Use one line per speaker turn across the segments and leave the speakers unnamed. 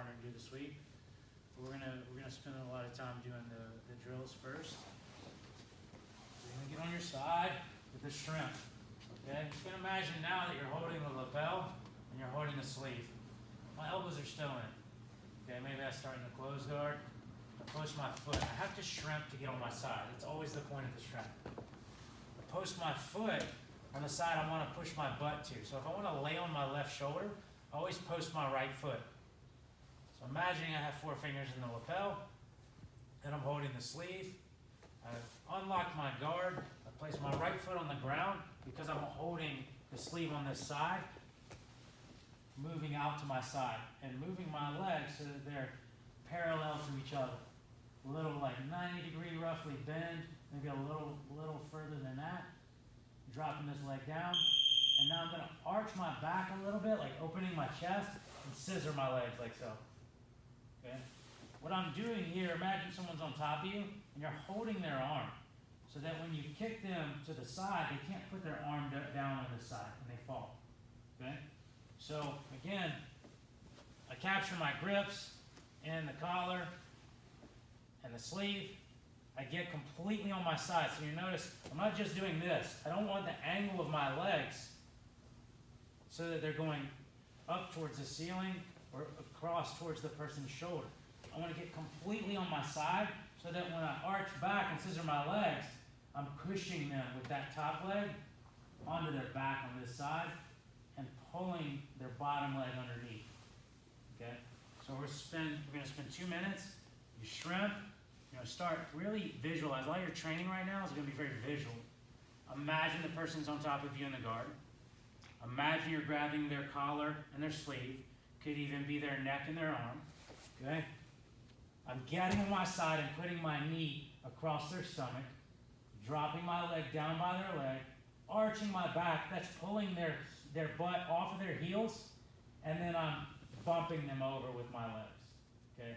partner to do the sweep. We're gonna spend a lot of time doing the drills first. You're gonna get on your side with the shrimp. Okay? You can imagine now that you're holding the lapel and you're holding the sleeve. My elbows are still in. Okay, maybe I start in the closed guard. I post my foot. I have to shrimp to get on my side. That's always the point of the shrimp. I post my foot on the side I want to push my butt to. So if I want to lay on my left shoulder, I always post my right foot. So imagining I have 4 fingers in the lapel, and I'm holding the sleeve. I've unlocked my guard. I place my right foot on the ground because I'm holding the sleeve on this side, moving out to my side and moving my legs so that they're parallel to each other. A little like 90-degree roughly bend, maybe a little further than that. Dropping this leg down, and now I'm going to arch my back a little bit, like opening my chest, and scissor my legs like so. Okay? What I'm doing here, imagine someone's on top of you, and you're holding their arm, so that when you kick them to the side, they can't put their arm down on the side, and they fall. Okay? So, again, I capture my grips in the collar and the sleeve. I get completely on my side. So you notice, I'm not just doing this. I don't want the angle of my legs so that they're going up towards the ceiling or across towards the person's shoulder. I want to get completely on my side so that when I arch back and scissor my legs, I'm pushing them with that top leg onto their back on this side and pulling their bottom leg underneath. Okay? So we're going to spend 2 minutes. You shrimp. You know, start really visualize. A lot of your training right now is going to be very visual. Imagine the person's on top of you in the guard. Imagine you're grabbing their collar and their sleeve. Could even be their neck and their arm. Okay? I'm getting on my side and putting my knee across their stomach, dropping my leg down by their leg, arching my back. That's pulling their butt off of their heels, and then I'm bumping them over with my legs. Okay?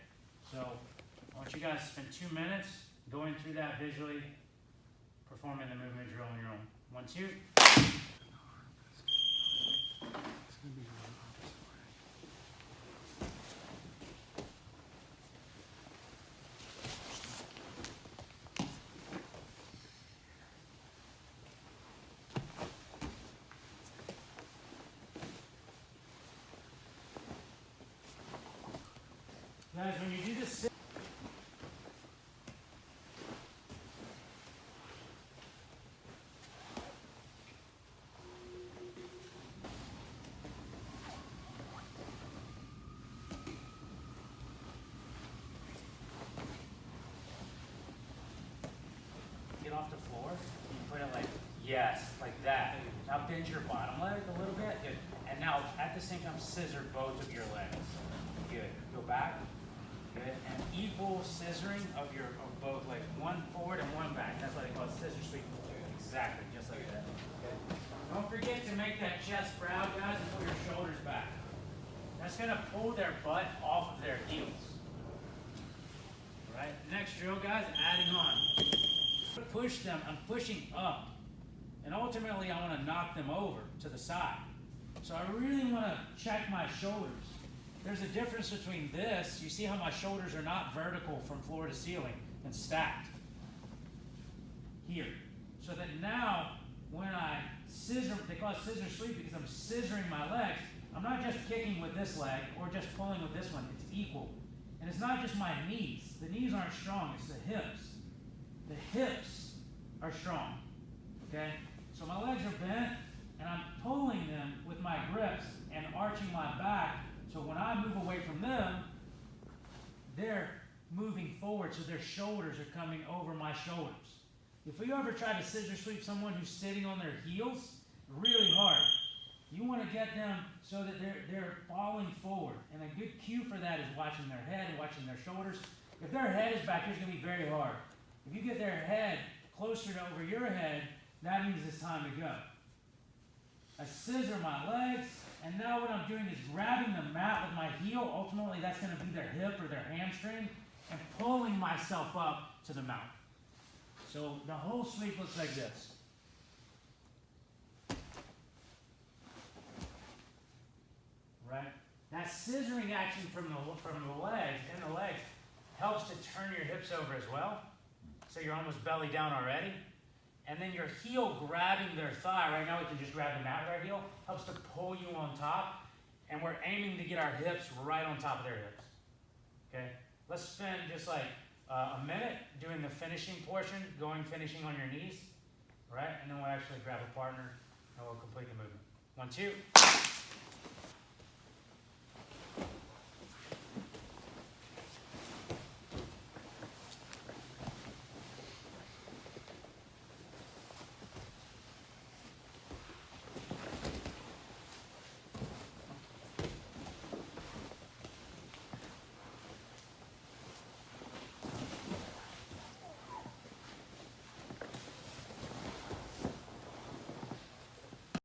So I want you guys to spend 2 minutes going through that visually, performing the movement drill on your own. 1, 2. Guys, when you do this, get off the floor, you put it like, yes, like that. Now bend your bottom leg a little bit. Good. And now at the same time, scissor both of your legs. Good. Go back. Good. And equal scissoring of both legs. One forward and one back. That's what they call scissor sweep. Exactly, just like that. Okay. Don't forget to make that chest proud, guys, and pull your shoulders back. That's going to pull their butt off of their heels. All right. Next drill, guys, adding on. Push them. I'm pushing up. And ultimately, I want to knock them over to the side. So I really want to check my shoulders. There's a difference between this. You see how my shoulders are not vertical from floor to ceiling and stacked here. So that now when I scissor, they call it scissor sweep because I'm scissoring my legs. I'm not just kicking with this leg or just pulling with this one. It's equal. And it's not just my knees. The knees aren't strong. It's the hips. The hips are strong. Okay? So my legs are bent and I'm pulling them with my grips and arching my back. So when I move away from them, they're moving forward, so their shoulders are coming over my shoulders. If you ever try to scissor sweep someone who's sitting on their heels, really hard. You want to get them so that they're falling forward. And a good cue for that is watching their head and watching their shoulders. If their head is back, it's going to be very hard. If you get their head closer to over your head, that means it's time to go. I scissor my legs. And now what I'm doing is grabbing the mat with my heel. Ultimately, that's going to be their hip or their hamstring. And pulling myself up to the mount. So the whole sweep looks like this. Right? That that scissoring action from the legs, in the legs, helps to turn your hips over as well. So you're almost belly down already. And then your heel grabbing their thigh, right now we can just grab the mat with our heel, helps to pull you on top. And we're aiming to get our hips right on top of their hips. Okay? Let's spend just like a minute doing the finishing portion, finishing on your knees. Right? And then we'll actually grab a partner and we'll complete the movement. 1, 2.